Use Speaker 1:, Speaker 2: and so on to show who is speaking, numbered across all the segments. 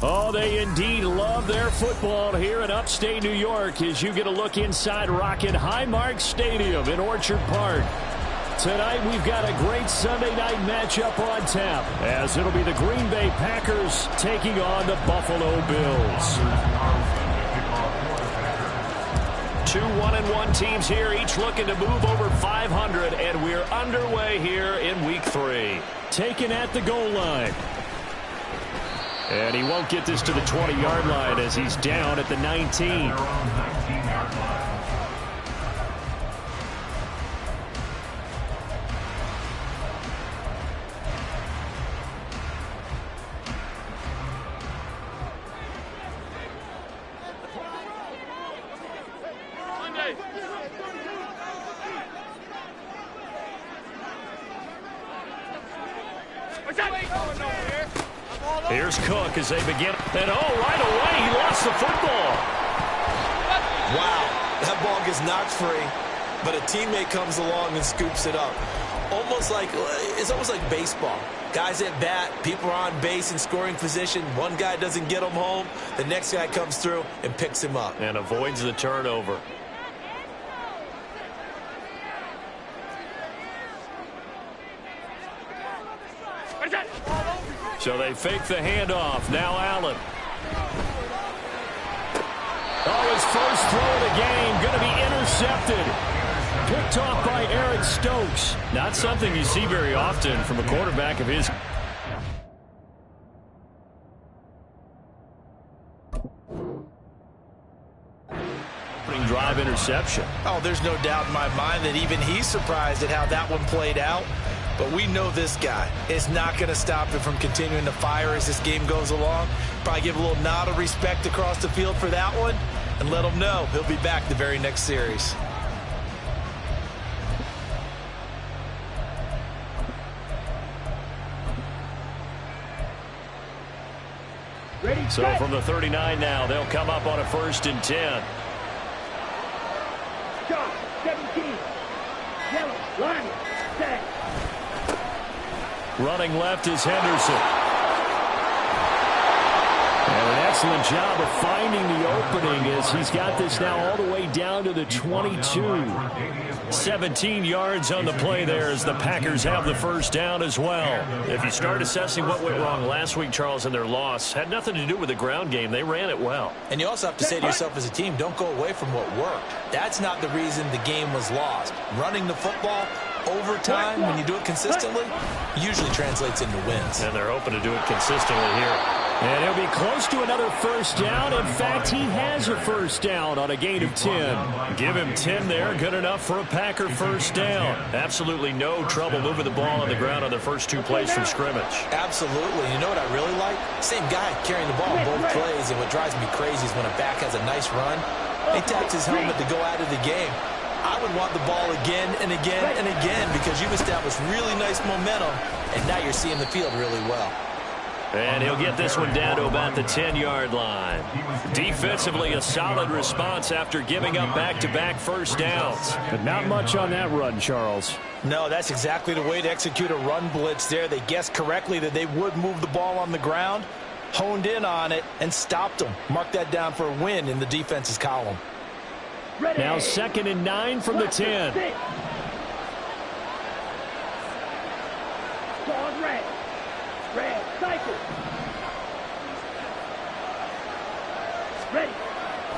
Speaker 1: Oh, they indeed love their football here in upstate New York as you get a look inside Rocket Highmark Stadium in Orchard Park. Tonight we've got a great Sunday night matchup on tap as it'll be the Green Bay Packers taking on the Buffalo Bills. Two 1-1 teams here, each looking to move over 500, and we're underway here in Week 3. Taken at the goal line. And he won't get this to the 20-yard line as he's down at the 19. Here's Cook as they begin. And right away, he lost the football.
Speaker 2: Wow, that ball gets knocked free, but a teammate comes along and scoops it up. It's almost like baseball. Guys at bat, people are on base in scoring position. One guy doesn't get him home. The next guy comes through and picks him up.
Speaker 1: And avoids the turnover. So they fake the handoff. Now Allen. Oh, his first throw of the game going to be intercepted. Picked off by Eric Stokes. Not something you see very often from a quarterback of his. Opening drive interception.
Speaker 2: Oh, there's no doubt in my mind that even he's surprised at how that one played out. But we know this guy is not going to stop him from continuing to fire as this game goes along. Probably give a little nod of respect across the field for that one and let him know he'll be back the very next series.
Speaker 1: So from the 39 now, they'll come up on a 1st and 10.
Speaker 3: 17. Yellow, line, set.
Speaker 1: Running left is Henderson. And an excellent job of finding the opening as he's got this now all the way down to the 22. 17 yards on the play there as the Packers have the first down as well. If you start assessing what went wrong last week, Charles, in their loss, had nothing to do with the ground game. They ran it well.
Speaker 2: And you also have to say to yourself as a team, don't go away from what worked. That's not the reason the game was lost. Running the football overtime, when you do it consistently, usually translates into wins.
Speaker 1: And they're hoping to do it consistently here. And he'll be close to another first down. In fact, he has a first down on a gain of 10. Give him 10 there. Good enough for a Packer first down. Absolutely no trouble moving the ball on the ground on their first 2 plays from scrimmage.
Speaker 2: Absolutely. You know what I really like? Same guy carrying the ball in both plays. And what drives me crazy is when a back has a nice run, he taps his helmet to go out of the game. I would want the ball again and again and again because you've established really nice momentum, and now you're seeing the field really well.
Speaker 1: And he'll get this one down to about the 10-yard line. Defensively, a solid response after giving up back-to-back first downs. But not much on that run, Charles.
Speaker 2: No, that's exactly the way to execute a run blitz there. They guessed correctly that they would move the ball on the ground, honed in on it, and stopped them. Mark that down for a win in the defense's column.
Speaker 1: Now 2nd and 9 from the 10.
Speaker 3: Ready.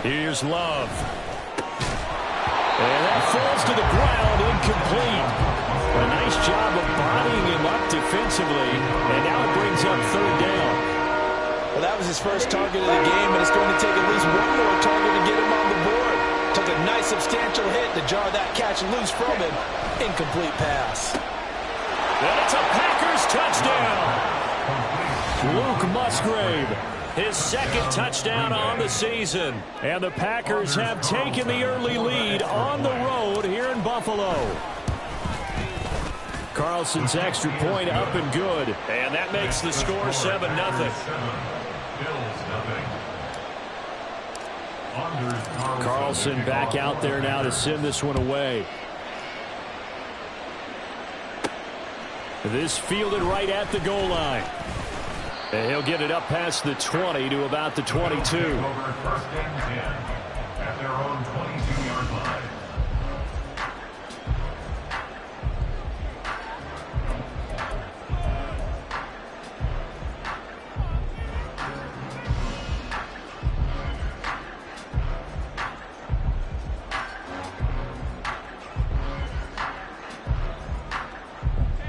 Speaker 1: Here's Love. And that falls to the ground, incomplete. A nice job of bodying him up defensively, and now it brings up third down.
Speaker 2: Well, that was his first target of the game, and it's going to take at least one more target to get him on the board. Took a nice substantial hit to jar that catch loose from him. Incomplete pass.
Speaker 1: And it's a Packers touchdown. Luke Musgrave, his second touchdown on the season. And the Packers have taken the early lead on the road here in Buffalo. Carlson's extra point up and good. And that makes the score 7-0. Carlson back out there now to send this one away. This fielded right at the goal line. And he'll get it up past the 20 to about the 22.
Speaker 4: First and 10 at their own 22-yard line.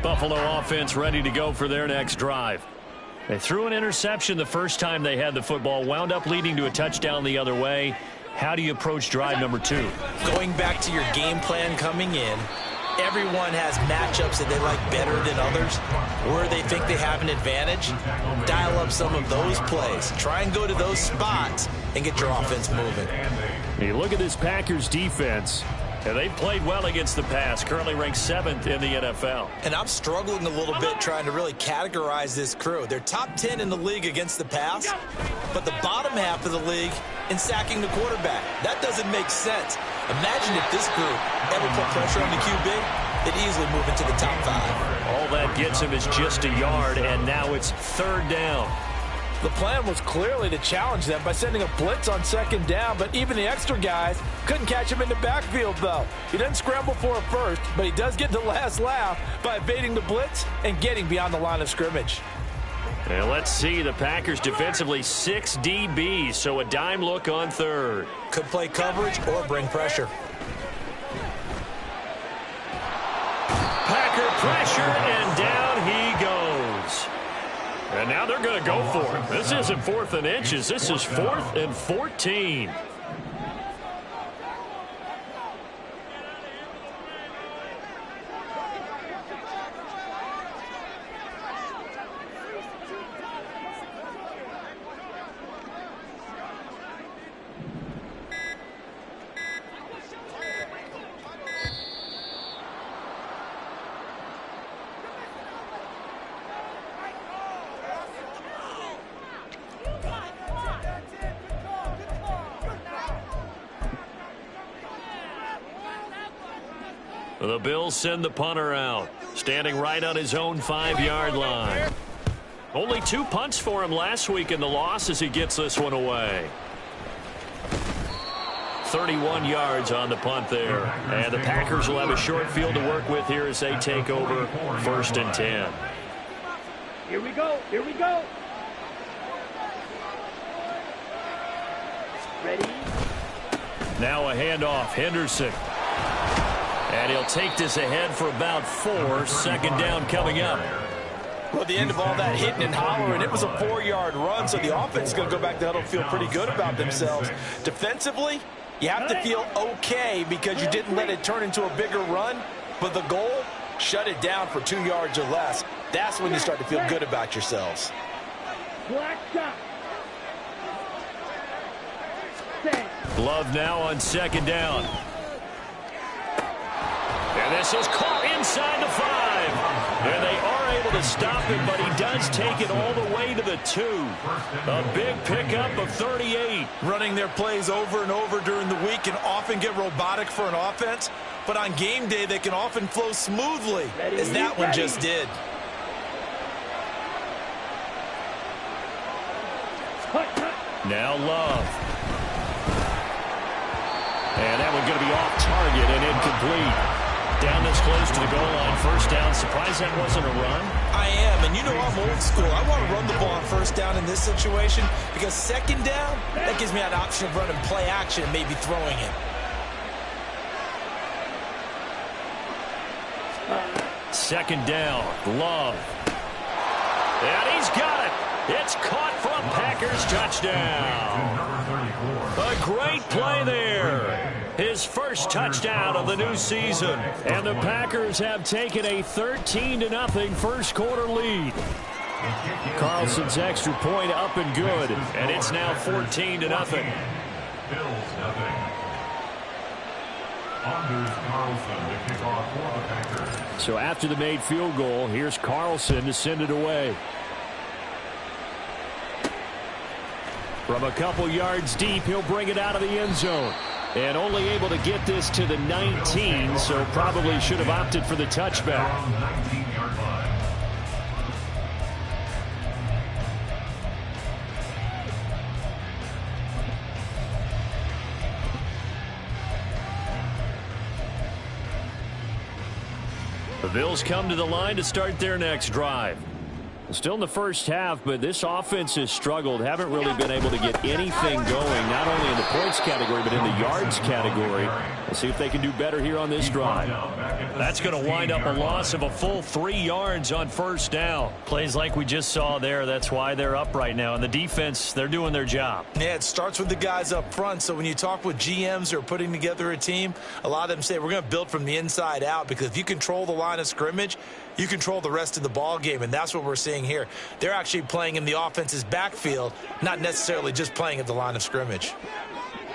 Speaker 1: Buffalo offense ready to go for their next drive. They threw an interception the first time they had the football, wound up leading to a touchdown the other way. How do you approach drive number 2?
Speaker 2: Going back to your game plan coming in, everyone has matchups that they like better than others, where they think they have an advantage. Dial up some of those plays. Try and go to those spots and get your offense moving.
Speaker 1: You look at this Packers defense. And they've played well against the pass, currently ranked 7th in the NFL.
Speaker 2: And I'm struggling a little bit trying to really categorize this crew. They're top 10 in the league against the pass, but the bottom half of the league in sacking the quarterback. That doesn't make sense. Imagine if this group ever put pressure on the QB, they'd easily move into the top 5.
Speaker 1: All that gets him is just a yard, and now it's third down.
Speaker 5: The plan was clearly to challenge them by sending a blitz on second down, but even the extra guys couldn't catch him in the backfield, though. He doesn't scramble for a first, but he does get the last laugh by evading the blitz and getting beyond the line of scrimmage.
Speaker 1: And let's see, the Packers defensively 6 DBs, so a dime look on third.
Speaker 2: Could play coverage or bring pressure.
Speaker 1: Packer pressure, and down he goes. And now they're going to go for it. This isn't 4th and inches. This is 4th and 14. The Bills send the punter out, standing right on his own 5-yard line. Only 2 punts for him last week in the loss as he gets this one away. 31 yards on the punt there. And the Packers will have a short field to work with here as they take over 1st and 10.
Speaker 3: Here we go. Here we go. Ready.
Speaker 1: Now a handoff. Henderson. And he'll take this ahead for about 4. Second down coming up.
Speaker 5: Well, at the end of all that hitting and hollering, it was a 4-yard run, so the offense is going to go back to huddle and feel pretty good about themselves. Defensively, you have to feel okay because you didn't let it turn into a bigger run, but the goal, shut it down for 2 yards or less. That's when you start to feel good about yourselves.
Speaker 3: Black shot. Set.
Speaker 1: Love now on second down. And this is caught inside the 5. And they are able to stop him, but he does take it all the way to the 2. A big pickup of 38.
Speaker 5: Running their plays over and over during the week can often get robotic for an offense, but on game day they can often flow smoothly, as that one just did.
Speaker 1: Now Love. And that one's going to be off target and incomplete. Down this close to the goal line, first down. Surprised that wasn't a run?
Speaker 2: I am, and you know I'm old school. I want to run the ball on first down in this situation because second down, that gives me an option of running play action and maybe throwing it.
Speaker 1: Second down, Love. And he's got it. It's caught from Packers touchdown. A great play there. His first touchdown of the new season. And the Packers have taken a 13-0 first quarter lead. Carlson's extra point up and good. And it's now 14-0.
Speaker 4: Bills nothing. Anders Carlson to kick off for the Packers.
Speaker 1: So after the made field goal, here's Carlson to send it away. From a couple yards deep, he'll bring it out of the end zone. And only able to get this to the 19, so probably should have opted for the touchback.
Speaker 4: From 19-yard line.
Speaker 1: The Bills come to the line to start their next drive. Still in the first half, but this offense has struggled. Haven't really been able to get anything going, not only in the points category, but in the yards category. We'll see if they can do better here on this drive. That's going to wind up a loss of a full 3 yards on first down. Plays like we just saw there. That's why they're up right now. And the defense, they're doing their job.
Speaker 2: Yeah, it starts with the guys up front. So when you talk with GMs who are putting together a team, a lot of them say we're going to build from the inside out, because if you control the line of scrimmage, you control the rest of the ball game, and that's what we're seeing here. They're actually playing in the offense's backfield, not necessarily just playing at the line of scrimmage.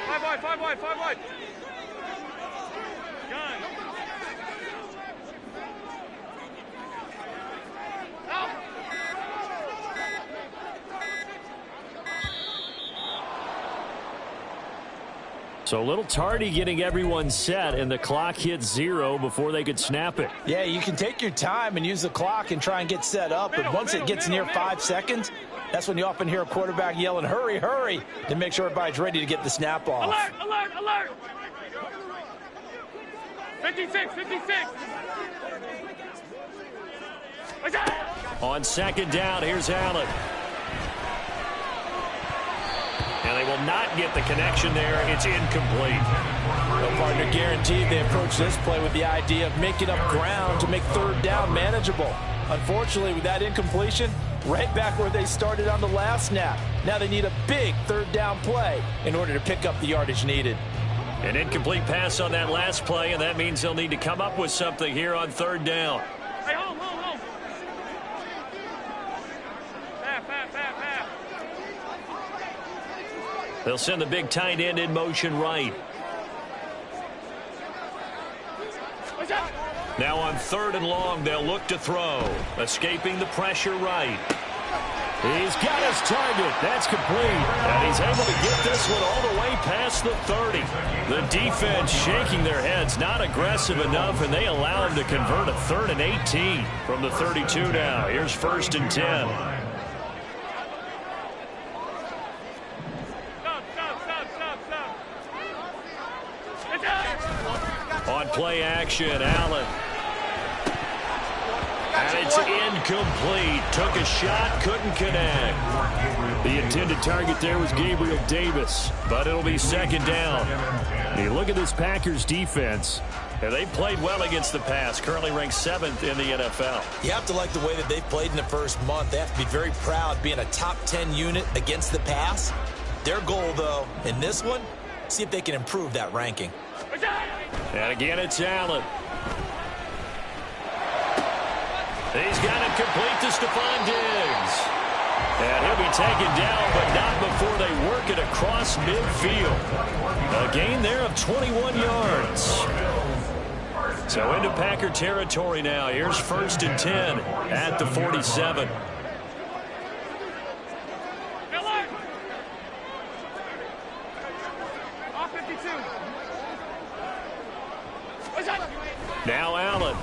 Speaker 3: 5 wide, 5 wide, 5 wide.
Speaker 1: So a little tardy getting everyone set, and the clock hit 0 before they could snap it.
Speaker 5: Yeah, you can take your time and use the clock and try and get set up, but once it gets near 5 seconds, that's when you often hear a quarterback yelling, hurry, hurry, to make sure everybody's ready to get the snap off.
Speaker 3: Alert, alert, alert. 56, 56.
Speaker 1: On second down, here's Allen. And they will not get the connection there. It's incomplete.
Speaker 5: No partner guaranteed they approach this play with the idea of making up ground to make third down manageable. Unfortunately, with that incompletion, right back where they started on the last snap. Now they need a big third down play in order to pick up the yardage needed.
Speaker 1: An incomplete pass on that last play, and that means they'll need to come up with something here on third down.
Speaker 3: Hey, hold. Pass.
Speaker 1: They'll send the big tight end in motion right. Now on third and long, they'll look to throw. Escaping the pressure right. He's got his target. That's complete. And he's able to get this one all the way past the 30. The defense shaking their heads, not aggressive enough, and they allow him to convert a 3rd and 18 from the 32 now. Here's 1st and 10. On play action, Allen. And it's incomplete. Took a shot, couldn't connect. The intended target there was Gabriel Davis, but it'll be second down. You look at this Packers defense, and they played well against the pass, currently ranked 7th in the NFL.
Speaker 2: You have to like the way that they've played in the first month. They have to be very proud being a top 10 unit against the pass. Their goal, though, in this one, see if they can improve that ranking.
Speaker 1: And again, it's Allen. He's got it complete to Stephon Diggs. And he'll be taken down, but not before they work it across midfield. A gain there of 21 yards. So into Packer territory now. Here's 1st and 10 at the 47. Now Allen.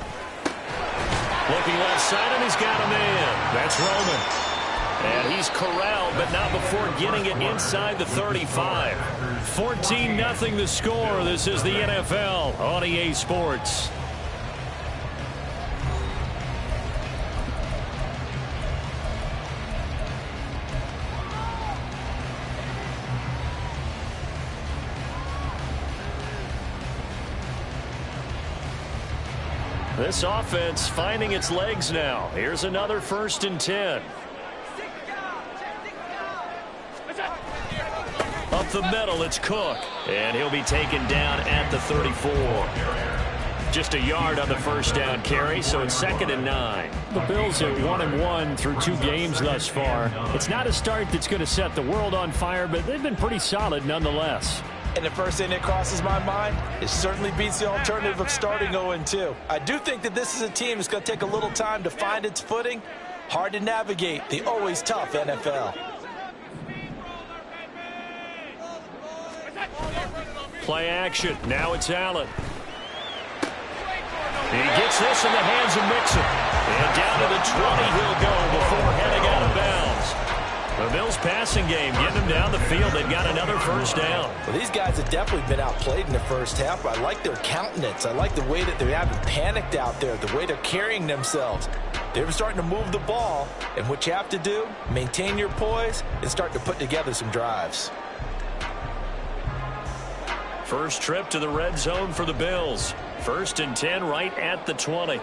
Speaker 1: Looking left side, and he's got a man. That's Roman. And he's corralled, but not before getting it inside the 35. 14-0 the score. This is the NFL on EA Sports. This offense finding its legs now. Here's another 1st and 10. Up the middle, it's Cook. And he'll be taken down at the 34. Just a yard on the 1st down carry, so it's 2nd and 9. The Bills are 1-1 through 2 games thus far. It's not a start that's going to set the world on fire, but they've been pretty solid nonetheless.
Speaker 5: And the first thing that crosses my mind, it certainly beats the alternative of starting 0-2. I do think that this is a team that's going to take a little time to find its footing. Hard to navigate the always tough NFL.
Speaker 1: Play action. Now it's Allen. He gets this in the hands of Mixon. And down to the 20 he'll go before heading out of bounds. The Bills passing game getting them down the field. They've got another 1st down.
Speaker 5: Well, these guys have definitely been outplayed in the first half. I like their countenance. I like the way that they haven't panicked out there, the way they're carrying themselves. They're starting to move the ball. And what you have to do, maintain your poise and start to put together some drives.
Speaker 1: First trip to the red zone for the Bills. 1st and 10 right at the 20.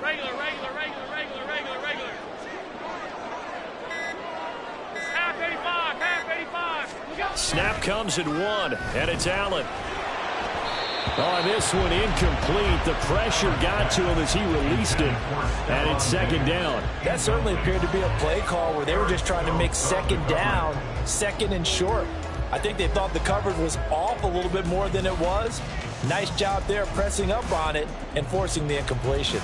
Speaker 3: Regular. Half 85.
Speaker 1: Snap comes at 1, and it's Allen. Oh, this one incomplete. The pressure got to him as he released it, and it's 2nd down.
Speaker 5: That certainly appeared to be a play call where they were just trying to make 2nd down, 2nd and short. I think they thought the coverage was off a little bit more than it was. Nice job there pressing up on it and forcing the incompletion.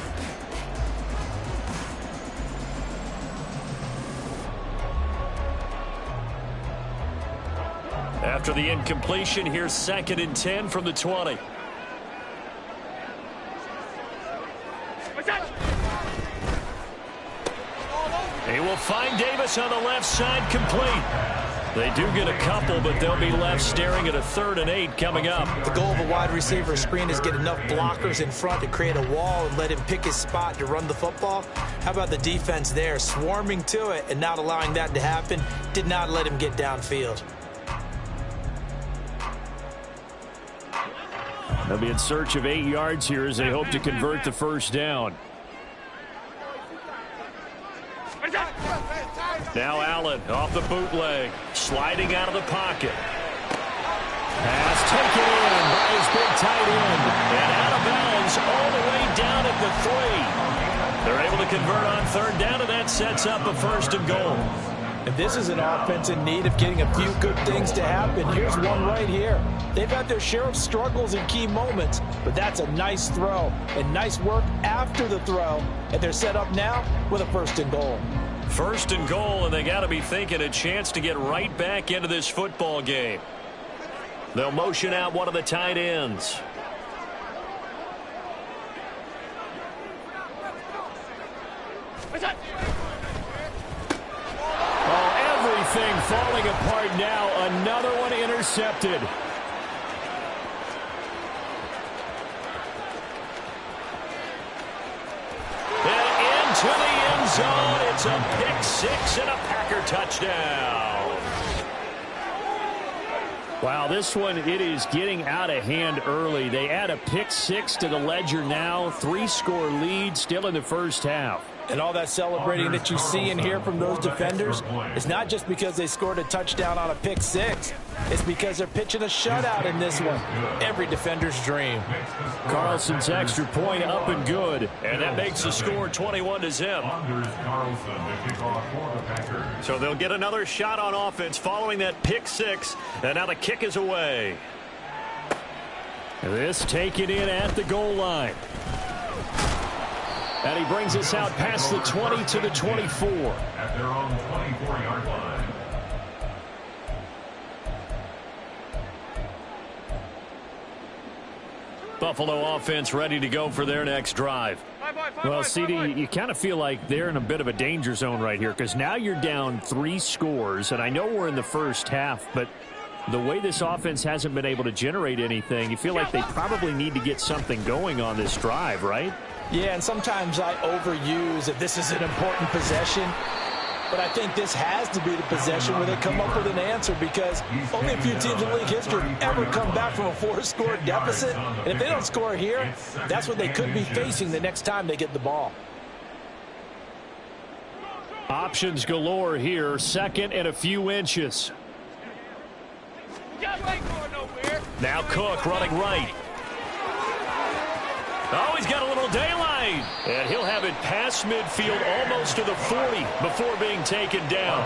Speaker 1: After the incompletion, here's 2nd and 10 from the 20. He will find Davis on the left side, complete. They do get a couple, but they'll be left staring at a 3rd and 8 coming up.
Speaker 5: The goal of a wide receiver screen is get enough blockers in front to create a wall and let him pick his spot to run the football. How about the defense there, swarming to it and not allowing that to happen? Did not let him get downfield.
Speaker 1: They'll be in search of 8 yards here as they hope to convert the 1st down. Now Allen off the bootleg, sliding out of the pocket. Pass taken in by his big tight end. And out of bounds all the way down at the 3. They're able to convert on 3rd down, and that sets up a 1st and goal.
Speaker 5: And this is an offense in need of getting a few good things to happen. Here's one right here. They've had their share of struggles in key moments, but that's a nice throw and nice work after the throw. And they're set up now with a 1st and goal.
Speaker 1: 1st and goal, and they got to be thinking a chance to get right back into this football game. They'll motion out one of the tight ends. Oh, everything falling apart now. Another one intercepted. To the end zone. It's a pick 6 and a Packer touchdown. Wow, this one, it is getting out of hand early. They add a pick 6 to the ledger now. 3-score lead still in the first half.
Speaker 5: And all that celebrating that you see and hear from those defenders, it's not just because they scored a touchdown on a pick 6. It's because they're pitching a shutout in this one. Every defender's dream.
Speaker 1: Carlson's extra point up and good. And that makes the score 21-0. So they'll get another shot on offense following that pick 6. And now the kick is away. This taken in at the goal line. And he brings us out past the 20 to the 24.
Speaker 4: At their own 24-yard line.
Speaker 1: Buffalo offense ready to go for their next drive. Well, CD, you kind of feel like they're in a bit of a danger zone right here because now you're down 3 scores, and I know we're in the first half, but the way this offense hasn't been able to generate anything, you feel like they probably need to get something going on this drive, right?
Speaker 5: Yeah, and sometimes I overuse if this is an important possession. but I think this has to be the possession where they come up with an answer, because only a few teams in league history have ever come back from a 4-score deficit. And if they don't score here, that's what they could be facing the next time they get the ball.
Speaker 1: Options galore here. Second and a few inches. Now Cook running right. Oh, he's got a little daylight. And he'll have it past midfield almost to the 40 before being taken down.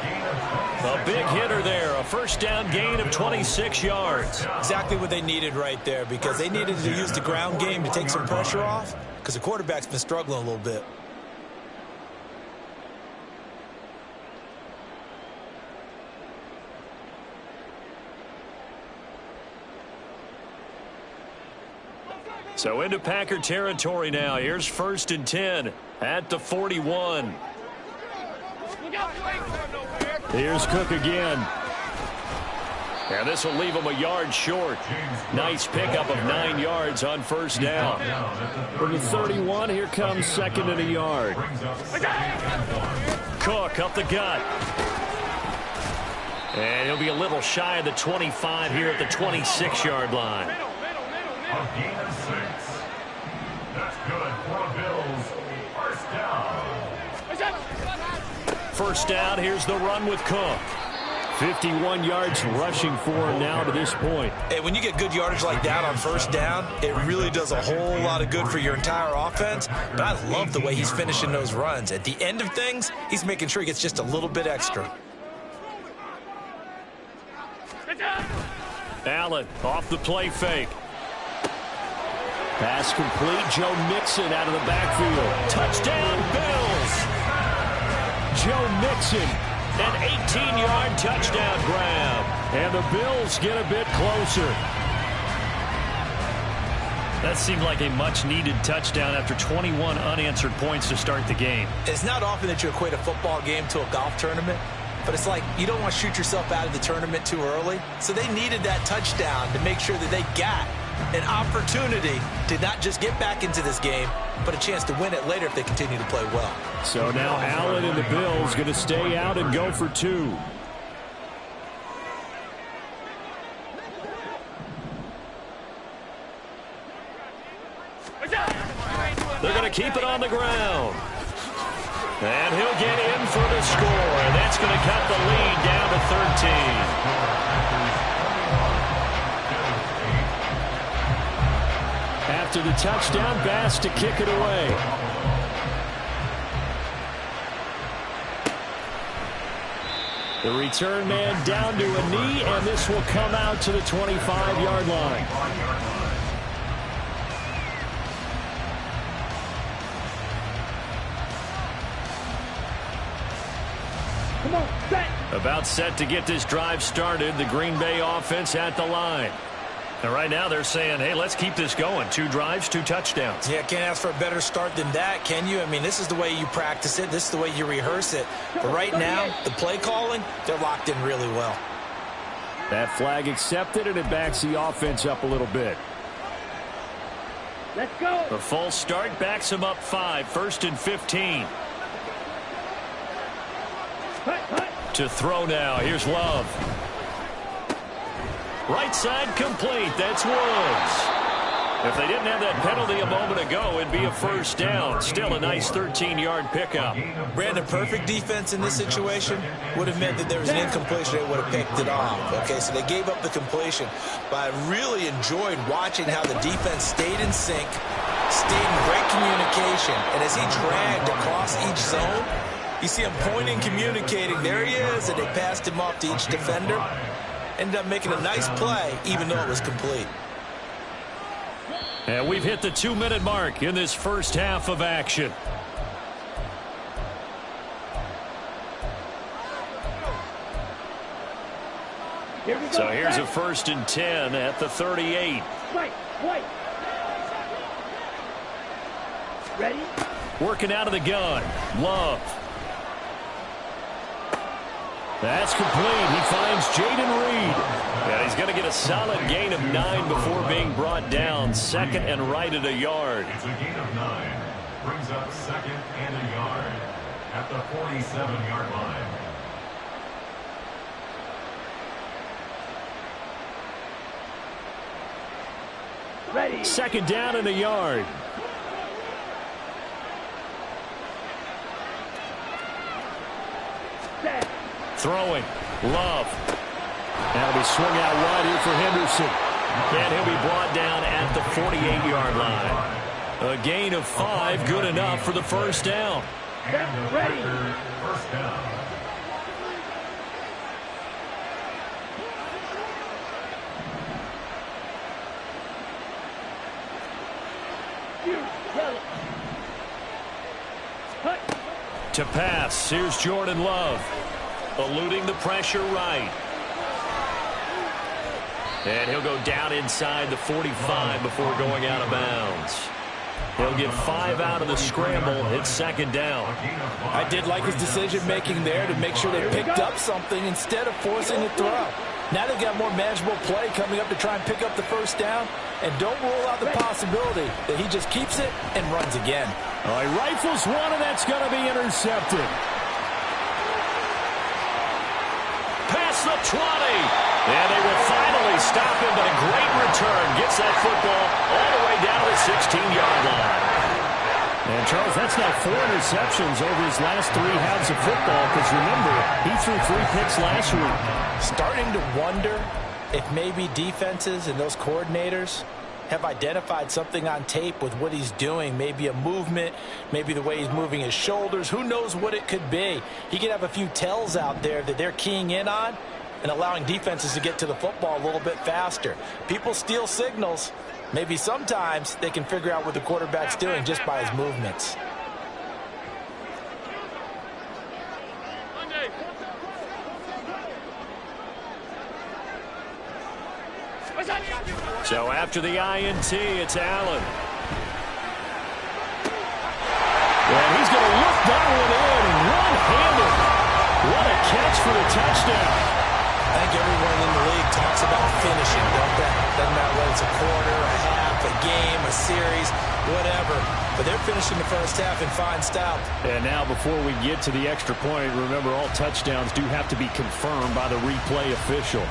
Speaker 1: A big hitter there. A first down gain of 26 yards.
Speaker 5: Exactly what they needed right there, because they needed to use the ground game to take some pressure off, because the quarterback's been struggling a little bit.
Speaker 1: So into Packer territory now. Here's 1st and 10 at the 41. Here's Cook again. And this will leave him a yard short. Nice pickup of 9 yards on first down. From the 31, here comes 2nd and a yard. Cook up the gut. And he'll be a little shy of the 25 here at the 26-yard line.
Speaker 4: A gain of 6. That's good for the Bills. First down.
Speaker 1: First down, here's the run with Cook. 51 yards rushing for him now to this point.
Speaker 5: Hey, when you get good yardage like that on first down, it really does a whole lot of good for your entire offense. But I love the way he's finishing those runs. At the end of things, he's making sure he gets just a little bit extra.
Speaker 1: Allen off the play fake. Pass complete. Joe Mixon out of the backfield. Touchdown, Bills. Joe Mixon, an 18-yard touchdown grab. And the Bills get a bit closer. That seemed like a much-needed touchdown after 21 unanswered points to start the game.
Speaker 5: It's not often that you equate a football game to a golf tournament, but it's like you don't want to shoot yourself out of the tournament too early. So they needed that touchdown to make sure that they got an opportunity to not just get back into this game, but a chance to win it later if they continue to play well.
Speaker 1: So now Allen and the Bills going to stay out and go for 2. They're going to keep it on the ground. And he'll get in for the score. And that's going to cut the lead down to 13. After the touchdown, Bass to kick it away. The return man down to a knee, and this will come out to the 25-yard line.
Speaker 3: Come on, set.
Speaker 1: About set to get this drive started. The Green Bay offense at the line. And right now they're saying, hey, let's keep this going. 2 drives, 2 touchdowns.
Speaker 5: Yeah, can't ask for a better start than that, can you? I mean, this is the way you practice it. This is the way you rehearse it. But right now, the play calling, they're locked in really well.
Speaker 1: That flag accepted, and it backs the offense up a little bit.
Speaker 3: Let's go.
Speaker 1: The false start backs him up 5. 1st and 15. To throw now. Here's Love. Right side complete. That's Woods. If they didn't have that penalty a moment ago, it'd be a first down. Still a nice 13-yard pickup.
Speaker 5: Brandon, perfect defense in this situation would have meant that there was an incompletion. They would have picked it off. Okay, so they gave up the completion. But I really enjoyed watching how the defense stayed in sync, stayed in great communication. And as he dragged across each zone, you see him pointing, communicating. There he is, and they passed him off to each defender. Ended up making a nice play, even though it was complete.
Speaker 1: And we've hit the 2-minute mark in this first half of action. So here's a 1st and 10 at the 38.
Speaker 3: Wait. Ready?
Speaker 1: Working out of the gun. Love. That's complete. He finds Jaden Reed. And he's going to get a solid gain of 9 before being brought down. 2nd and right at a yard.
Speaker 4: It's a gain of 9. Brings up 2nd and a yard at the 47-yard line.
Speaker 3: Ready.
Speaker 1: Second down and a yard.
Speaker 3: Set.
Speaker 1: Throwing. Love. That'll be swung out wide here for Henderson. And he'll be brought down at the 48-yard line. A gain of 5, good enough for the first down.
Speaker 3: Ready.
Speaker 4: First down.
Speaker 3: You tell it. Hut.
Speaker 1: To pass, here's Jordan Love. Eluding the pressure right. And he'll go down inside the 45 before going out of bounds. He'll get 5 out of the scramble. It's second down.
Speaker 5: I did like his decision-making there to make sure they picked up something instead of forcing a throw. Now they've got more manageable play coming up to try and pick up the first down. And don't rule out the possibility that he just keeps it and runs again.
Speaker 1: All right, rifles one, and that's going to be intercepted. Past the 20. And they will finally stop him, but a great return. Gets that football all the way down to the 16-yard line. And, Charles, that's now 4 interceptions over his last 3 halves of football, because, remember, he threw 3 picks last week.
Speaker 5: Starting to wonder if maybe defenses and those coordinators have identified something on tape with what he's doing. Maybe a movement, maybe the way he's moving his shoulders. Who knows what it could be? He could have a few tells out there that they're keying in on and allowing defenses to get to the football a little bit faster. People steal signals. Maybe sometimes they can figure out what the quarterback's doing just by his movements.
Speaker 1: So after the INT, it's Allen. And he's going to look that one in one-handed. What a catch for the touchdown.
Speaker 2: I think everyone in the league talks about finishing, don't they? Doesn't matter whether it's a quarter, a half, a game, a series, whatever. But they're finishing the first half in fine style.
Speaker 1: And now before we get to the extra point, remember all touchdowns do have to be confirmed by the replay official.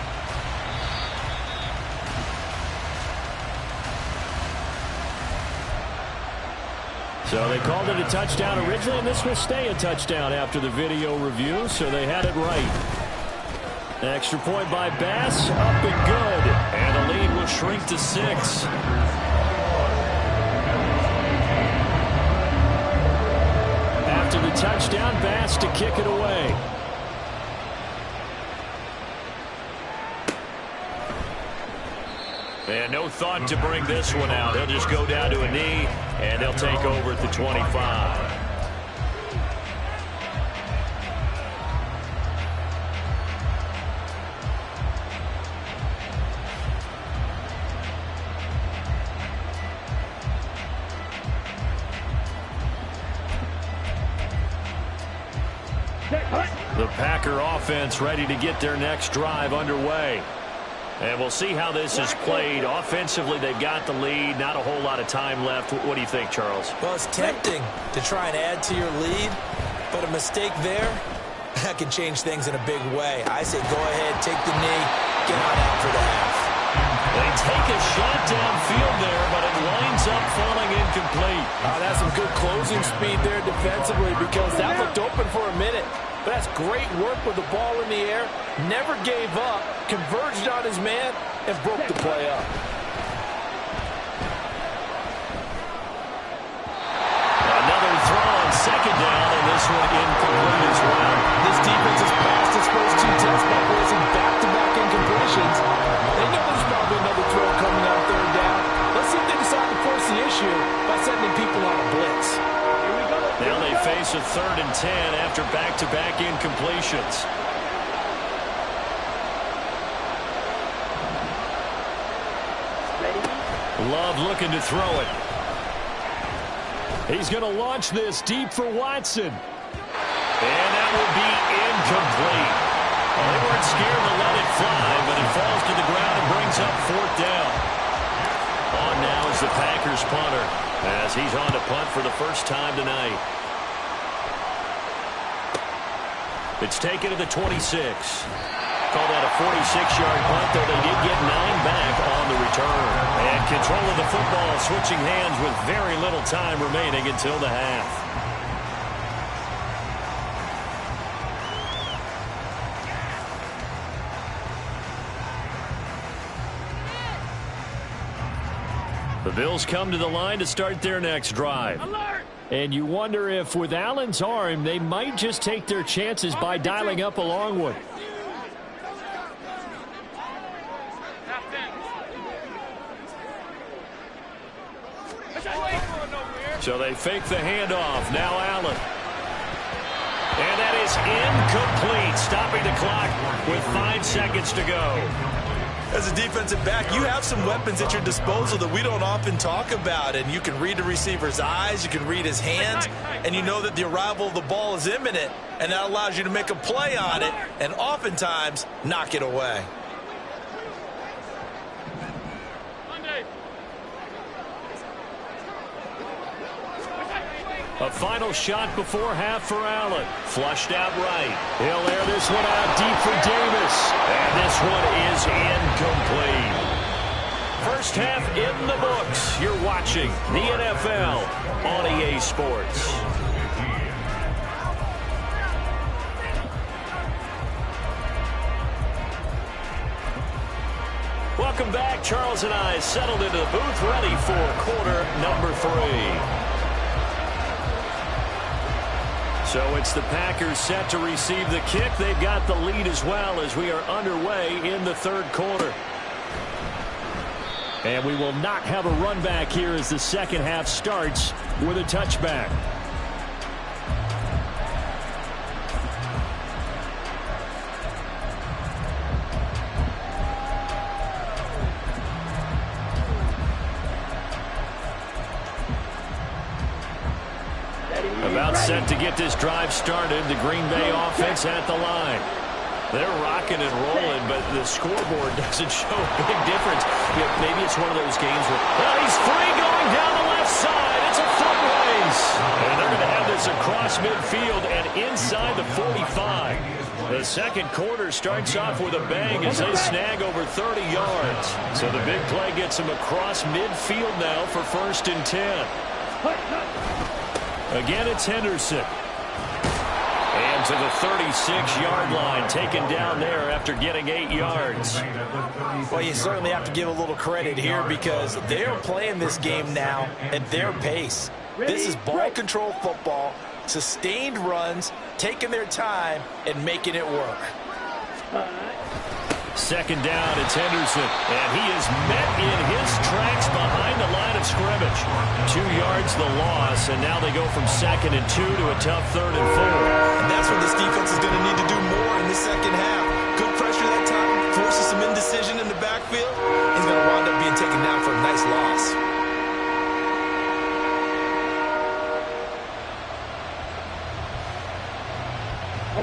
Speaker 1: So they called it a touchdown originally, and this will stay a touchdown after the video review, so they had it right. Extra point by Bass, up and good. And the lead will shrink to 6. After the touchdown, Bass to kick it away. And no thought to bring this one out. He'll just go down to a knee, and they'll take over at the 25. The Packer offense ready to get their next drive underway. And we'll see how this is played. Offensively, they've got the lead. Not a whole lot of time left. What do you think, Charles?
Speaker 2: Well, it's tempting to try and add to your lead, but a mistake there, that can change things in a big way. I say go ahead, take the knee, get on out for the half.
Speaker 1: They take a shot downfield there, but it winds up falling incomplete.
Speaker 5: That's some good closing speed there defensively, because that looked open for a minute. But that's great work with the ball in the air. Never gave up, converged on his man, and broke the play up.
Speaker 1: Another throw on second down, and this one incomplete as well.
Speaker 5: This defense has passed its first 2 tests by forcing back-to-back incompletions. They know there's probably another throw coming on third down. Let's see if they decide to force the issue by sending people on a blitz.
Speaker 1: Now they face a 3rd and 10 after back-to-back incompletions. Love looking to throw it. He's going to launch this deep for Watson. And that will be incomplete. Well, they weren't scared to let it fly, but it falls to the ground and brings up 4th down. On now is the Packers punter, as he's on to punt for the first time tonight. It's taken to the 26. call that a 46-yard punt, though they did get 9 back on the return. And control of the football switching hands with very little time remaining until the half. The Bills come to the line to start their next drive.
Speaker 3: Alert!
Speaker 1: And you wonder if with Allen's arm, they might just take their chances by dialing up a long one. So they fake the handoff. Now Allen. And that is incomplete, stopping the clock with 5 seconds to go.
Speaker 2: As a defensive back, you have some weapons at your disposal that we don't often talk about. And you can read the receiver's eyes, you can read his hands, and you know that the arrival of the ball is imminent. And that allows you to make a play on it and oftentimes knock it away.
Speaker 1: A final shot before half for Allen. Flushed out right. He'll air this one out deep for Davis. And this one is incomplete. First half in the books. You're watching the NFL on EA Sports. Welcome back. Charles and I settled into the booth, ready for quarter number 3. So it's the Packers set to receive the kick. They've got the lead as well as we are underway in the third quarter. And we will not have a run back here as the second half starts with a touchback. About set to get this drive started. The Green Bay offense at the line. They're rocking and rolling, but the scoreboard doesn't show a big difference. Maybe it's one of those games where he's free going down the left side. It's a foot race. And they're going to have this across midfield and inside the 45. The second quarter starts off with a bang as they snag over 30 yards. So the big play gets them across midfield now for 1st and 10. Again, it's Henderson. And to the 36-yard line, taken down there after getting 8 yards.
Speaker 5: Well, you certainly have to give a little credit here because they're playing this game now at their pace. This is ball control football, sustained runs, taking their time, and making it work.
Speaker 1: Second down, it's Henderson, and he is met in his tracks behind the line of scrimmage. 2 yards the loss, and now they go from 2nd and 2 to a tough 3rd and 4.
Speaker 2: And that's when this defense is going to need to do more in the second half. Good pressure that time, forces some indecision in the backfield. He's going to wind up being taken down for a nice loss.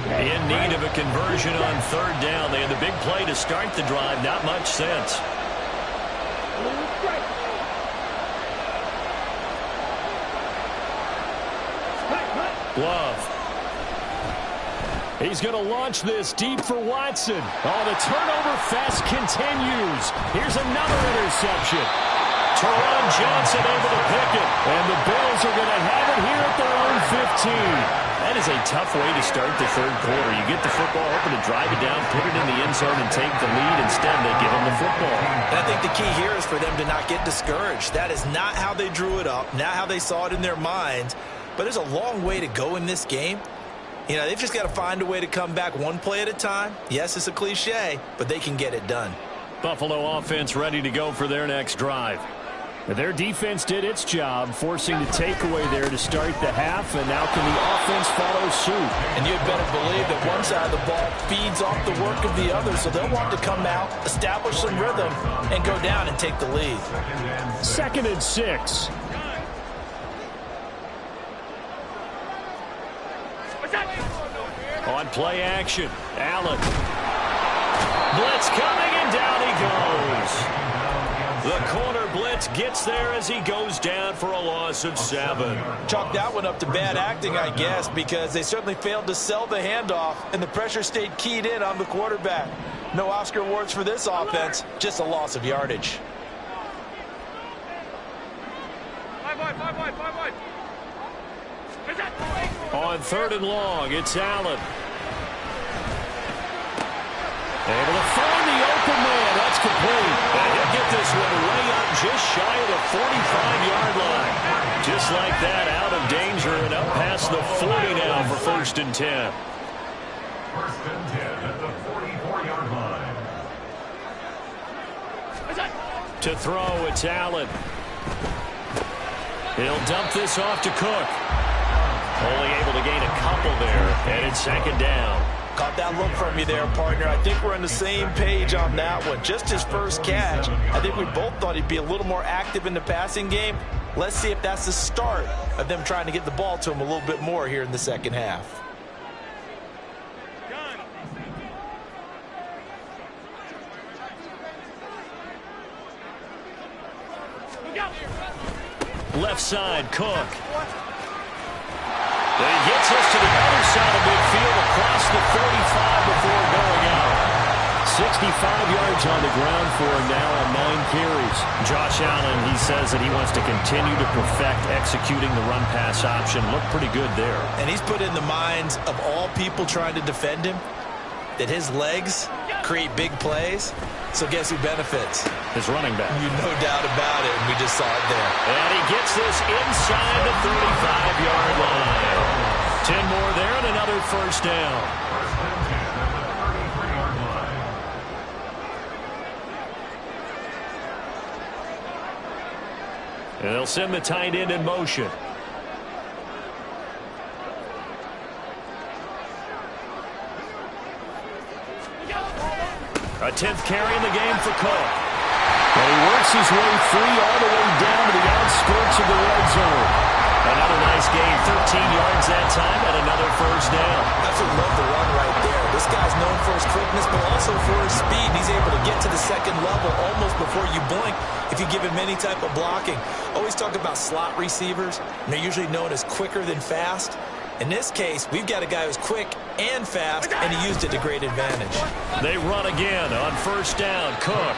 Speaker 1: In need of a conversion on 3rd down. They had the big play to start the drive. Not much sense. Love. He's going to launch this deep for Watson. Oh, the turnover fest continues. Here's another interception. Teron Johnson able to pick it. And the Bills are going to have it here at their own 15. That is a tough way to start the third quarter. You get the football, hoping to drive it down, put it in the end zone, and take the lead. Instead, they give them the football.
Speaker 2: And I think the key here is for them to not get discouraged. That is not how they drew it up, not how they saw it in their minds. But there's a long way to go in this game. You know, they've just got to find a way to come back one play at a time. Yes, it's a cliche, but they can get it done.
Speaker 1: Buffalo offense ready to go for their next drive. Their defense did its job, forcing the takeaway there to start the half, and now can the offense follow suit?
Speaker 5: And you'd better believe that one side of the ball feeds off the work of the other, so they'll want to come out, establish some rhythm, and go down and take the lead.
Speaker 1: 2nd and 6. On play action, Allen. Blitz coming, and down he goes. The corner blitz gets there as he goes down for a loss of 7.
Speaker 5: Chalk that one up to bad acting, I guess, because they certainly failed to sell the handoff, and the pressure stayed keyed in on the quarterback. No Oscar awards for this offense, just a loss of yardage.
Speaker 1: On 3rd and long, it's Allen. Able to find the open man. That's complete. And he'll get this one way up just shy of the 45-yard line. Just like that, out of danger and up past the 40 now for 1st and 10.
Speaker 4: 1st and 10 at the 44-yard line.
Speaker 1: To throw, it's Allen. He'll dump this off to Cook. Only able to gain a couple there, and it's 2nd down.
Speaker 5: Caught that look from you there, partner. I think we're on the same page on that one. Just his first catch. I think we both thought he'd be a little more active in the passing game. Let's see if that's the start of them trying to get the ball to him a little bit more here in the second half.
Speaker 1: Left side, Cook. And he gets us to the other side of midfield across the 45 before going out. 65 yards on the ground for him now on 9 carries. Josh Allen, he says that he wants to continue to perfect executing the run-pass option. Looked pretty good there.
Speaker 5: And he's put in the minds of all people trying to defend him that his legs create big plays. So guess who benefits?
Speaker 1: His running back.
Speaker 5: No doubt about it, and we just saw it there.
Speaker 1: And he gets this inside the 35-yard line. 10 more there and another 1st down.
Speaker 4: 1st and 10 at the 33-yard line.
Speaker 1: And they'll send the tight end in motion. A 10th carry in the game for Cook. And he works his way free all the way down to the outskirts of the red zone. Another nice gain, 13 yards that time, and another 1st down.
Speaker 5: Absolutely love the run right there. This guy's known for his quickness, but also for his speed. He's able to get to the 2nd level almost before you blink if you give him any type of blocking. Always talk about slot receivers, and they're usually known as quicker than fast. In this case, we've got a guy who's quick and fast, and he used it to great advantage.
Speaker 1: They run again on 1st down. Cook,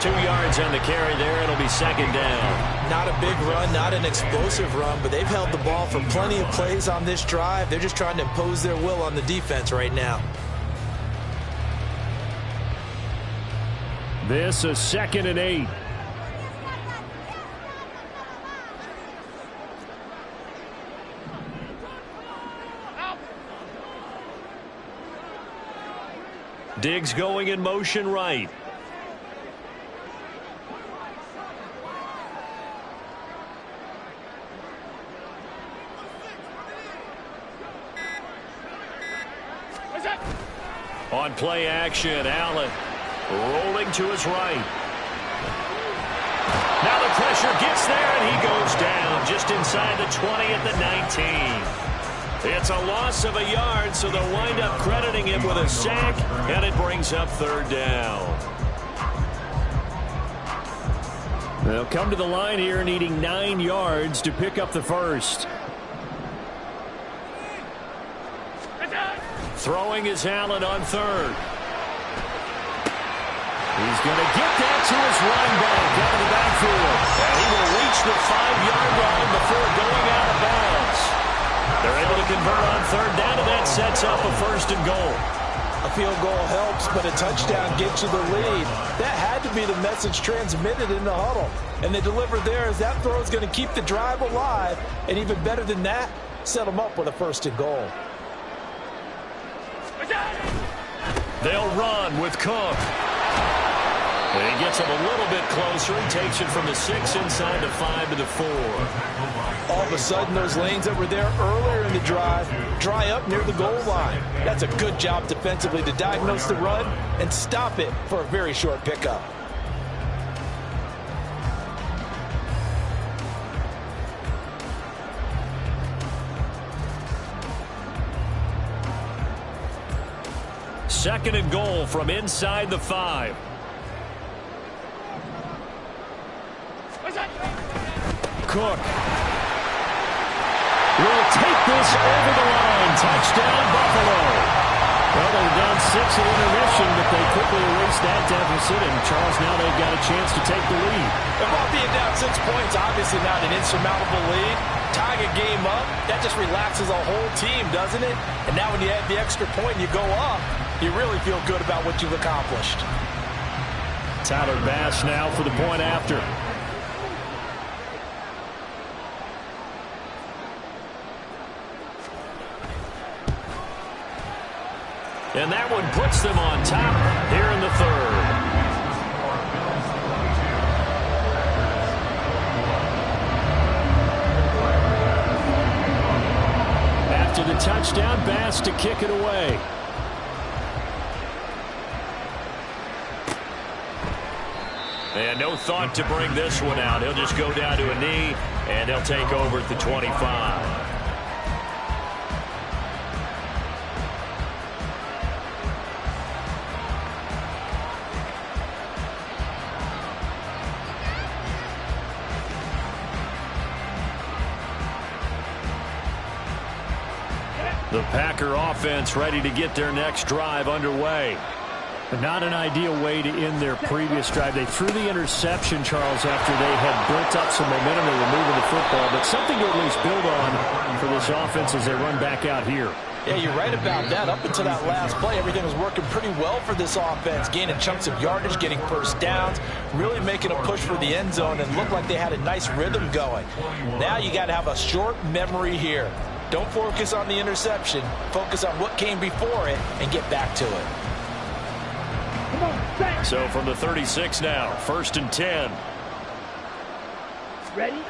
Speaker 1: 2 yards on the carry there. It'll be 2nd down.
Speaker 5: Not a big run, not an explosive run, but they've held the ball for plenty of plays on this drive. They're just trying to impose their will on the defense right now.
Speaker 1: This is 2nd and 8. Diggs going in motion right. On play action, Allen rolling to his right. Now the pressure gets there, and he goes down just inside the 20 at the 19. It's a loss of a yard, so they'll wind up crediting him with a sack, and it brings up 3rd down. They'll come to the line here needing 9 yards to pick up the 1st. Throwing is Allen on 3rd. He's going to get that to his running back out of the backfield. And he will reach the 5-yard line before going out of bounds. They're able to convert on 3rd down, and that sets up a 1st and goal.
Speaker 5: A field goal helps, but a touchdown gets you the lead. That had to be the message transmitted in the huddle. And they delivered there as that throw is going to keep the drive alive. And even better than that, set them up with a 1st and goal.
Speaker 1: They'll run with Cook. And he gets him a little bit closer. He takes it from the 6 inside the 5 to the 4.
Speaker 5: All of a sudden, those lanes that were there earlier in the drive dry up near the goal line. That's a good job defensively to diagnose the run and stop it for a very short pickup.
Speaker 1: Second and goal from inside the 5. Cook will take this over the line. Touchdown, Buffalo. Well, they were down 6 at intermission, but they quickly erased that deficit, and Charles, now they've got a chance to take the lead.
Speaker 5: And while being down 6 points, obviously not an insurmountable lead, tying a game up, that just relaxes a whole team, doesn't it? And now when you add the extra point and you go up, you really feel good about what you've accomplished.
Speaker 1: Tyler Bass now for the point after. And that one puts them on top here in the third. After the touchdown, Bass to kick it away. And no thought to bring this one out. He'll just go down to a knee, and he'll take over at the 25. The Packer offense ready to get their next drive underway. But not an ideal way to end their previous drive. They threw the interception, Charles, after they had built up some momentum. They were moving the football, but something to at least build on for this offense as they run back out here.
Speaker 5: Yeah, you're right about that. Up until that last play, everything was working pretty well for this offense, gaining chunks of yardage, getting first downs, really making a push for the end zone, and looked like they had a nice rhythm going. Now you got to have a short memory here. Don't focus on the interception. Focus on what came before it and get back to it.
Speaker 1: So from the 36 now, 1st and 10.
Speaker 3: Ready?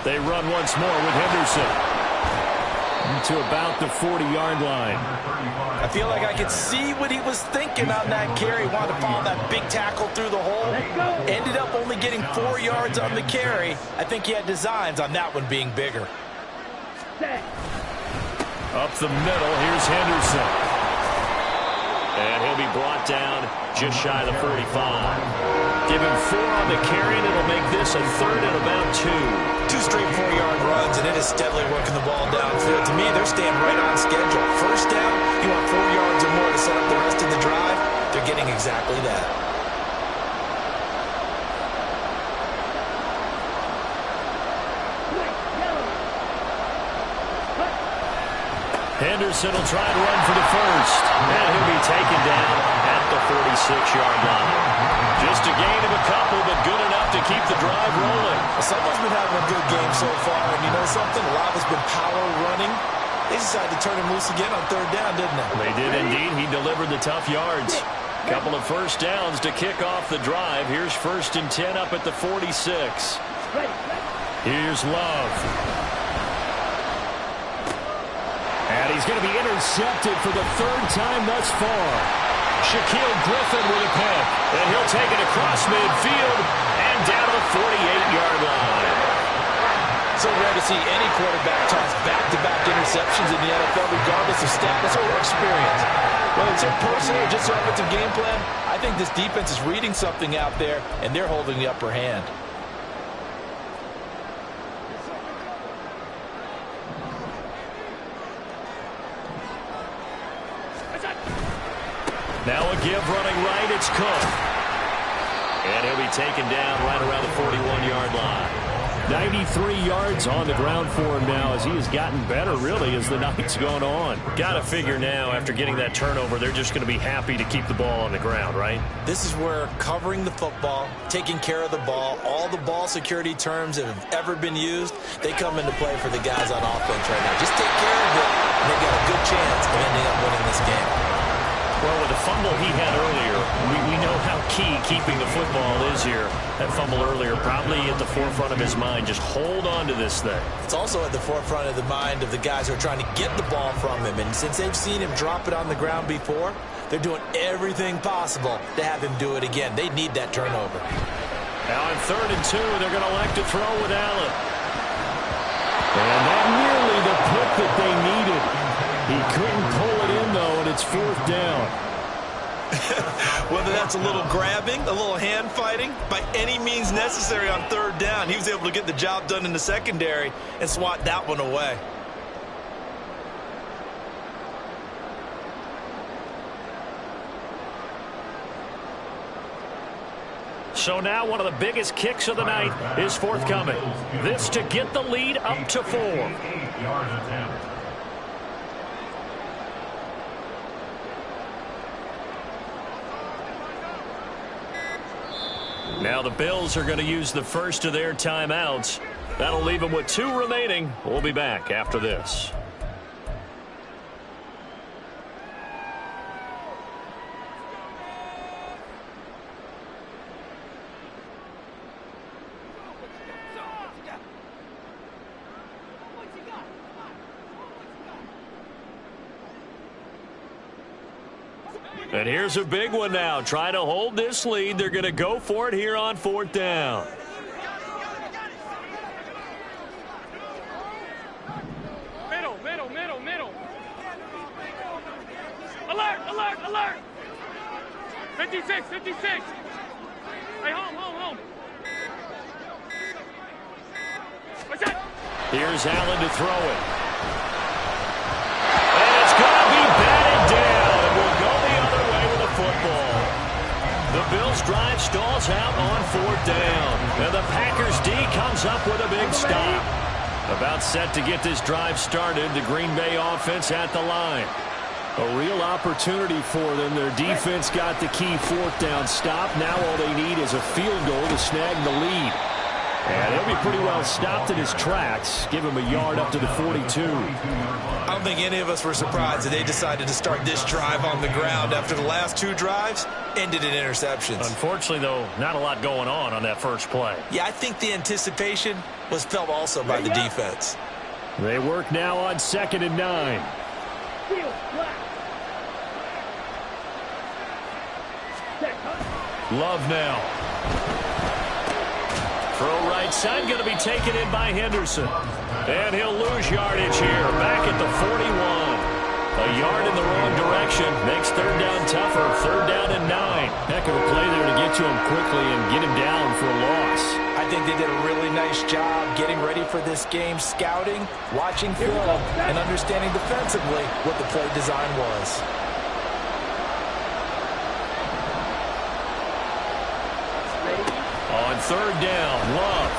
Speaker 1: They run once more with Henderson to about the 40-yard line.
Speaker 5: I feel like I could see what he was thinking on that carry. Wanted to follow that big tackle through the hole. Ended up only getting 4 yards on the carry. I think he had designs on that one being bigger.
Speaker 1: Up the middle, here's Henderson. And he'll be brought down just shy of the 45. Give him 4 on the carry, and it'll make this a 3rd and about 2.
Speaker 2: 2 straight 4-yard runs, and it is steadily working the ball downfield. To me, they're staying right on schedule. First down, you want 4 yards or more to set up the rest of the drive. They're getting exactly that.
Speaker 1: Henderson will try and run for the first. And he'll be taken down at the 46-yard line. Just a gain of a couple, but good enough to keep the drive rolling.
Speaker 2: Someone's been having a good game so far, and you know something? A lot has been power running. They decided to turn him loose again on 3rd down, didn't they?
Speaker 1: They did indeed. He delivered the tough yards. Couple of first downs to kick off the drive. Here's 1st and 10 up at the 46. Here's Love. And he's going to be intercepted for the 3rd time thus far. Shaquille Griffin with a pick. And he'll take it across midfield and down to the 48-yard line.
Speaker 5: So rare to see any quarterback toss back-to-back interceptions in the NFL, regardless of status or experience. Whether it's their personal or just their offensive game plan, I think this defense is reading something out there, and they're holding the upper hand.
Speaker 1: Now a give running right, it's Cook. And he'll be taken down right around the 41-yard line. 93 yards on the ground for him now as he has gotten better, really, as the night's gone on. Got to figure now, after getting that turnover, they're just going to be happy to keep the ball on the ground, right?
Speaker 2: This is where covering the football, taking care of the ball, all the ball security terms that have ever been used, they come into play for the guys on offense right now. Just take care of it, and they've got a good chance of ending up winning this game.
Speaker 1: Well, with the fumble he had earlier, we know how key keeping the football is here. That fumble earlier probably at the forefront of his mind. Just hold on to this thing.
Speaker 2: It's also at the forefront of the mind of the guys who are trying to get the ball from him. And since they've seen him drop it on the ground before, they're doing everything possible to have him do it again. They need that turnover.
Speaker 1: Now on 3rd and 2, they're going to elect to throw with Allen. And that nearly the pick that they needed. He couldn't pull it in, though, and it's 4th down.
Speaker 2: Whether that's a little grabbing, a little hand fighting, by any means necessary on 3rd down, he was able to get the job done in the secondary and swat that one away.
Speaker 1: So now one of the biggest kicks of the night is forthcoming. This to get the lead up to 4.
Speaker 4: 8-yard attempt.
Speaker 1: Now the Bills are going to use the first of their timeouts. That'll leave them with 2 remaining. We'll be back after this. And here's a big one now. Trying to hold this lead. They're going to go for it here on 4th down.
Speaker 6: Middle. Alert. 56. Hey, home. What's that?
Speaker 1: Here's Allen to throw it. And it's going to be batted down. And we'll go the other way with the football. The Bills drive stalls out on 4th down. And the Packers D comes up with a big stop. About set to get this drive started. The Green Bay offense at the line. A real opportunity for them. Their defense got the key 4th down stop. Now all they need is a field goal to snag the lead. And he'll be pretty well stopped in his tracks. Give him a yard up to the 42.
Speaker 2: I don't think any of us were surprised that they decided to start this drive on the ground after the last 2 drives ended in interceptions.
Speaker 1: Unfortunately, though, not a lot going on that first play.
Speaker 2: Yeah, I think the anticipation was felt also by the defense.
Speaker 1: They work now on 2nd and 9. Love now. Throw right side, going to be taken in by Henderson. And he'll lose yardage here, back at the 41. A yard in the wrong direction makes 3rd down tougher. 3rd down and 9. Heck of a play there to get to him quickly and get him down for a loss.
Speaker 5: I think they did a really nice job getting ready for this game, scouting, watching film, and understanding defensively what the play design was.
Speaker 1: On 3rd down, Love.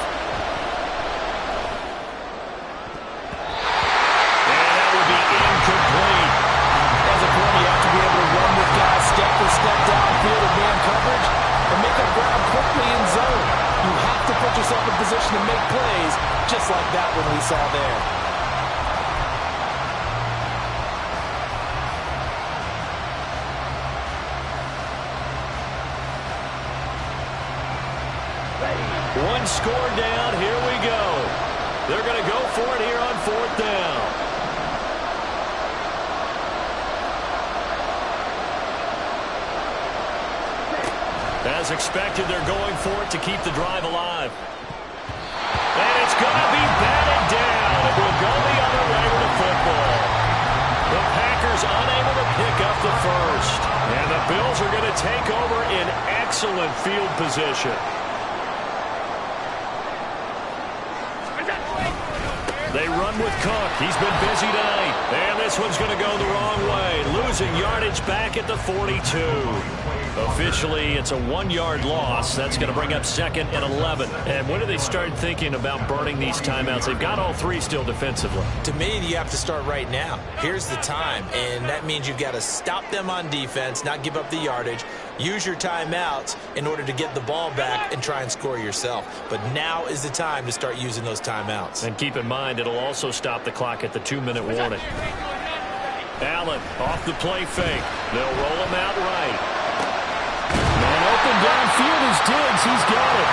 Speaker 1: And that would be incomplete.
Speaker 5: As a player, you have to be able to run with guys step for step downfield in man coverage and make up ground quickly in zone. You have to put yourself in position to make plays, just like that one we saw there.
Speaker 1: One score down, here we go. They're going to go for it here on 4th down. As expected, they're going for it to keep the drive alive. And it's going to be batted down. It will go the other way with the football. The Packers unable to pick up the first. And the Bills are going to take over in excellent field position. They run with Cook. He's been busy tonight. And this one's going to go the wrong way. Losing yardage back at the 42. Officially, it's a 1-yard loss. That's going to bring up 2nd and 11. And when do they start thinking about burning these timeouts? They've got all 3 still defensively.
Speaker 2: To me, you have to start right now. Here's the time, and that means you've got to stop them on defense, not give up the yardage, use your timeouts in order to get the ball back and try and score yourself. But now is the time to start using those timeouts.
Speaker 1: And keep in mind, it'll also stop the clock at the 2-minute warning. Allen off the play fake. They'll roll him out right. Man open downfield is Diggs. He's got it.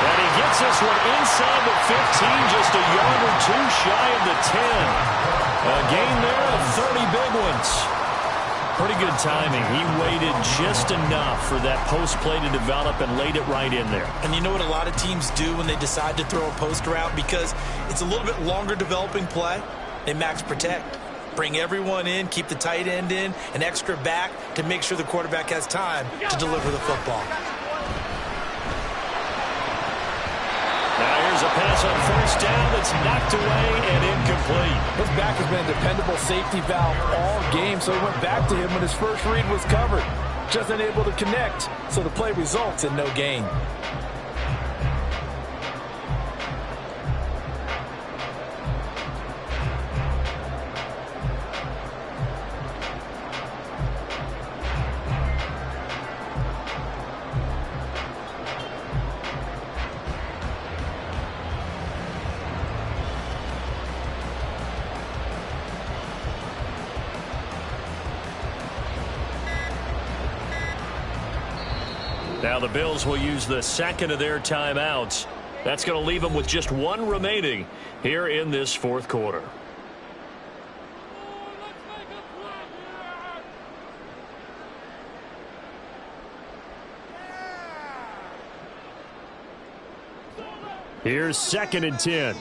Speaker 1: And he gets this one inside the 15, just a yard or 2 shy of the 10. A gain there of 30 big ones. Pretty good timing. He waited just enough for that post play to develop and laid it right in there.
Speaker 2: And you know what a lot of teams do when they decide to throw a post route? Because it's a little bit longer developing play. They max protect. Bring everyone in, keep the tight end in, an extra back to make sure the quarterback has time to deliver the football.
Speaker 1: Now here's a pass on first down that's knocked away and incomplete.
Speaker 5: His back has been a dependable safety valve all game, so he went back to him when his first read was covered. Just unable to connect, so the play results in no gain.
Speaker 1: Now the Bills will use the second of their timeouts. That's going to leave them with just one remaining here in this fourth quarter. Here's 2nd and 10.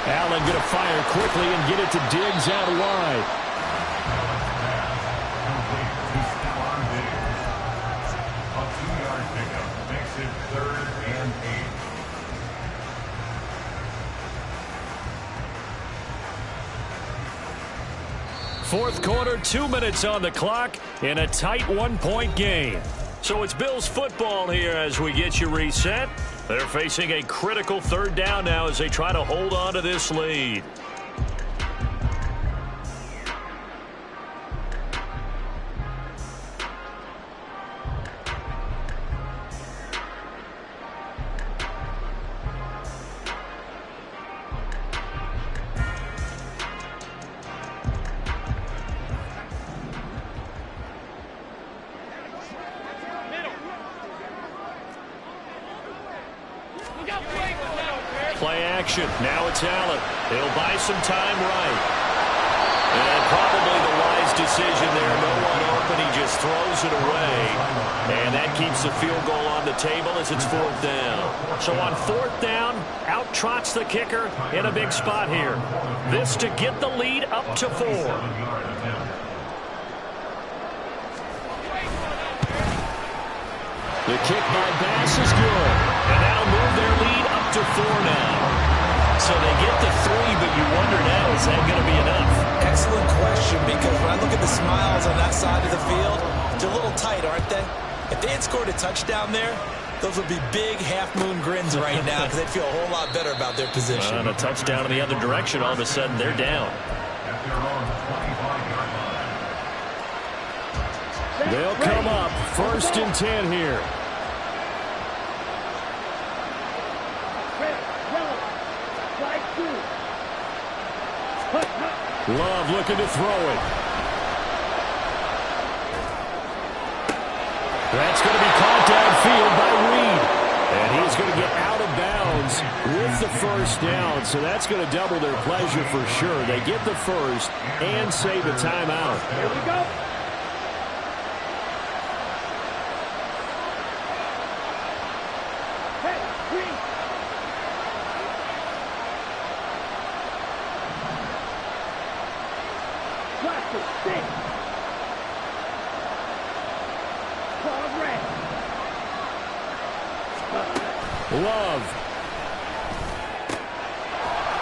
Speaker 1: Allen going to fire quickly and get it to Diggs out wide.
Speaker 4: A 2-yard pickup makes it 3rd and 8.
Speaker 1: Fourth quarter, 2 minutes on the clock in a tight 1-point game. So it's Bills football here as we get you reset. They're facing a critical 3rd down now as they try to hold on to this lead. Play action. Now it's Allen. He'll buy some time right. And probably the wise decision there. No one open. He just throws it away. And that keeps the field goal on the table as it's 4th down. So on 4th down, out trots the kicker in a big spot here. This to get the lead up to 4. The kick by Bass is good. And that'll move their lead up to 4 now. So they get the 3, but you wonder now, is that going to be enough?
Speaker 2: Excellent question, because when I look at the smiles on that side of the field, they're a little tight, aren't they? If they had scored a touchdown there, those would be big half-moon grins right now because they'd feel a whole lot better about their position.
Speaker 1: And a touchdown in the other direction, all of a sudden they're down. They'll come up 1st and 10 here. Love looking to throw it. That's going to be caught downfield by Reed. And he's going to get out of bounds with the 1st down. So that's going to double their pleasure for sure. They get the 1st and save a timeout.
Speaker 3: Here we go.
Speaker 1: Love.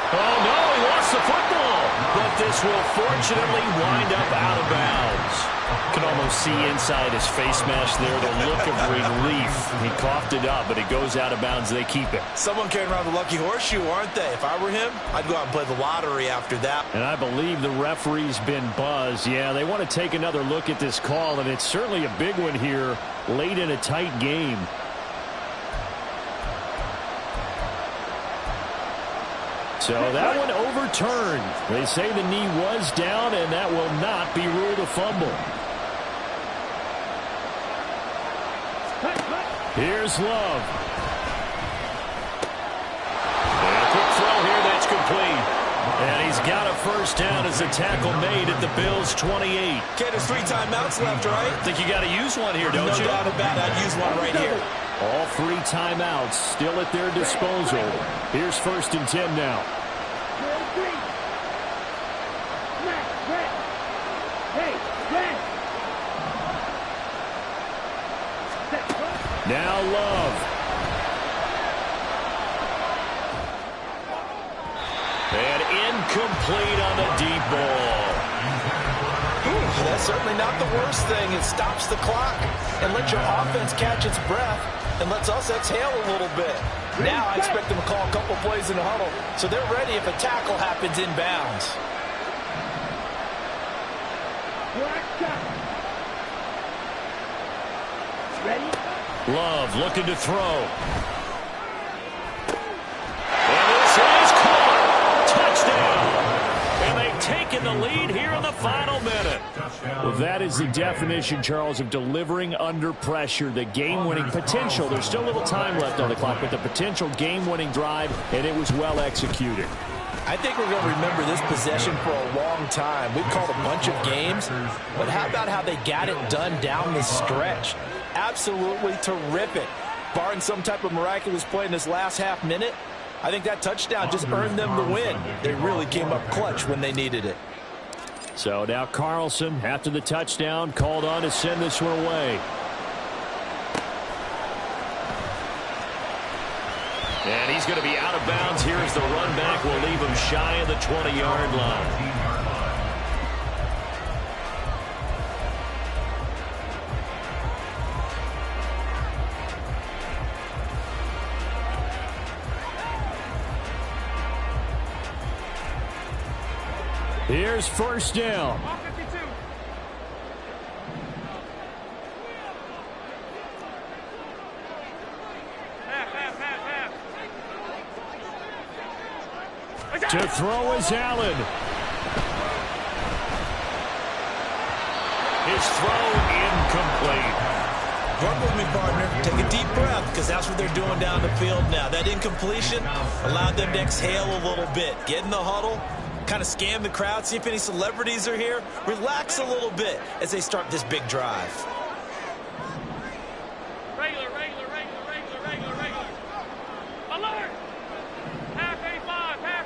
Speaker 1: Oh, no, he lost the football. But this will fortunately wind up out of bounds. You can almost see inside his face mask there the look of relief. He coughed it up, but it goes out of bounds. They keep it.
Speaker 2: Someone carrying around the lucky horseshoe, aren't they? If I were him, I'd go out and play the lottery after that.
Speaker 1: And I believe the referee's been buzzed. Yeah, they want to take another look at this call, and it's certainly a big one here late in a tight game. So that one overturned. They say the knee was down, and that will not be ruled a fumble. Here's Love. And a quick throw here, that's complete. And he's got a 1st down as a tackle made at the Bills' 28.
Speaker 2: Okay, there's 3 timeouts left, right?
Speaker 1: I think you got to use one here, don't you?
Speaker 2: No doubt about it. I'd use one right here.
Speaker 1: All 3 timeouts still at their disposal. Here's 1st and 10 now. Now Love. And incomplete on the deep ball.
Speaker 5: That's certainly not the worst thing. It stops the clock and lets your offense catch its breath and lets us exhale a little bit. Now I expect them to call a couple plays in the huddle so they're ready if a tackle happens inbounds.
Speaker 3: Ready?
Speaker 1: Love looking to throw. And this is caught. Touchdown. And they've taken the lead here in the final minute. Well, that is the definition, Charles, of delivering under pressure. The game-winning potential. There's still a little time left on the clock, but the potential game-winning drive, and it was well executed.
Speaker 5: I think we're going to remember this possession for a long time. We've called a bunch of games, but how about how they got it done down the stretch? Absolutely terrific. Barring some type of miraculous play in this last half minute, I think that touchdown just earned them the win. They really came up clutch when they needed it.
Speaker 1: So now Carlson, after the touchdown, called on to send this one away. And he's going to be out of bounds here as the run back will leave him shy of the 20-yard line. Here's 1st down. To throw is Allen. His throw incomplete.
Speaker 2: Work with me, partner. Take a deep breath, because that's what they're doing down the field now. That incompletion allowed them to exhale a little bit. Get in the huddle, kind of scan the crowd, see if any celebrities are here. Relax a little bit as they start this big drive.
Speaker 6: Regular. Alert! Half 85. Half.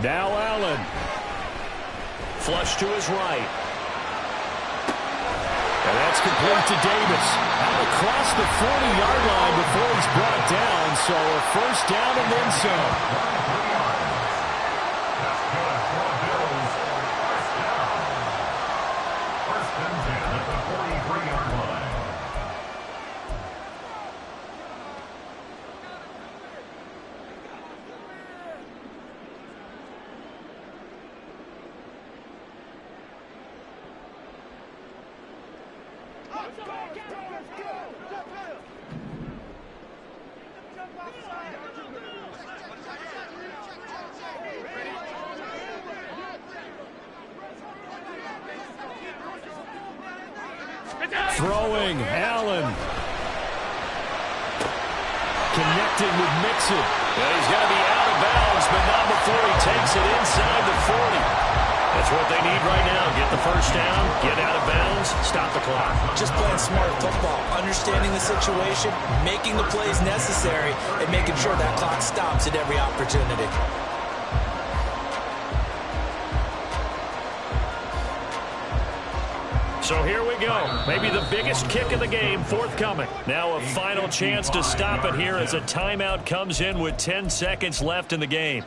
Speaker 1: Now Allen. Flush to his right. And that's complete to Davis. Out across the 40-yard line before he's brought down. So a 1st down and then some. Throwing, Allen. Connecting with Mixon. And he's got to be out of bounds, but not before he takes it inside the 40. That's what they need right now. Get the 1st down, get out of bounds, stop the clock.
Speaker 2: Just playing smart football, understanding the situation, making the plays necessary, and making sure that clock stops at every opportunity.
Speaker 1: So here we go. Maybe the biggest kick of the game forthcoming. Now a final chance to stop it here as a timeout comes in with 10 seconds left in the game.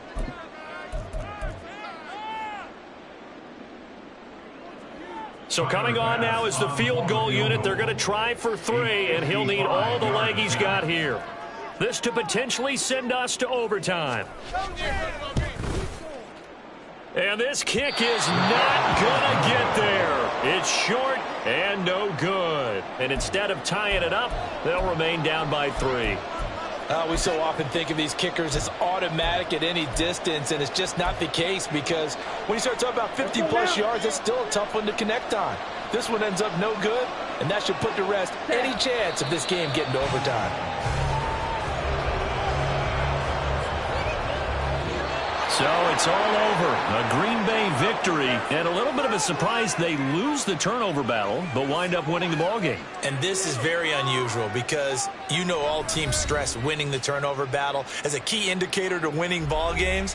Speaker 1: So coming on now is the field goal unit. They're going to try for 3, and he'll need all the leg he's got here. This to potentially send us to overtime. And this kick is not going to get there. It's short and no good. And instead of tying it up, they'll remain down by 3.
Speaker 5: We so often think of these kickers as automatic at any distance, and it's just not the case because when you start talking about 50-plus yards, that's still a tough one to connect on. This one ends up no good, and that should put to rest any chance of this game getting to overtime.
Speaker 1: So it's all over. A Green Bay victory, and a little bit of a surprise they lose the turnover battle, but wind up winning the ballgame.
Speaker 2: And this is very unusual because you know all teams stress winning the turnover battle as a key indicator to winning ball games.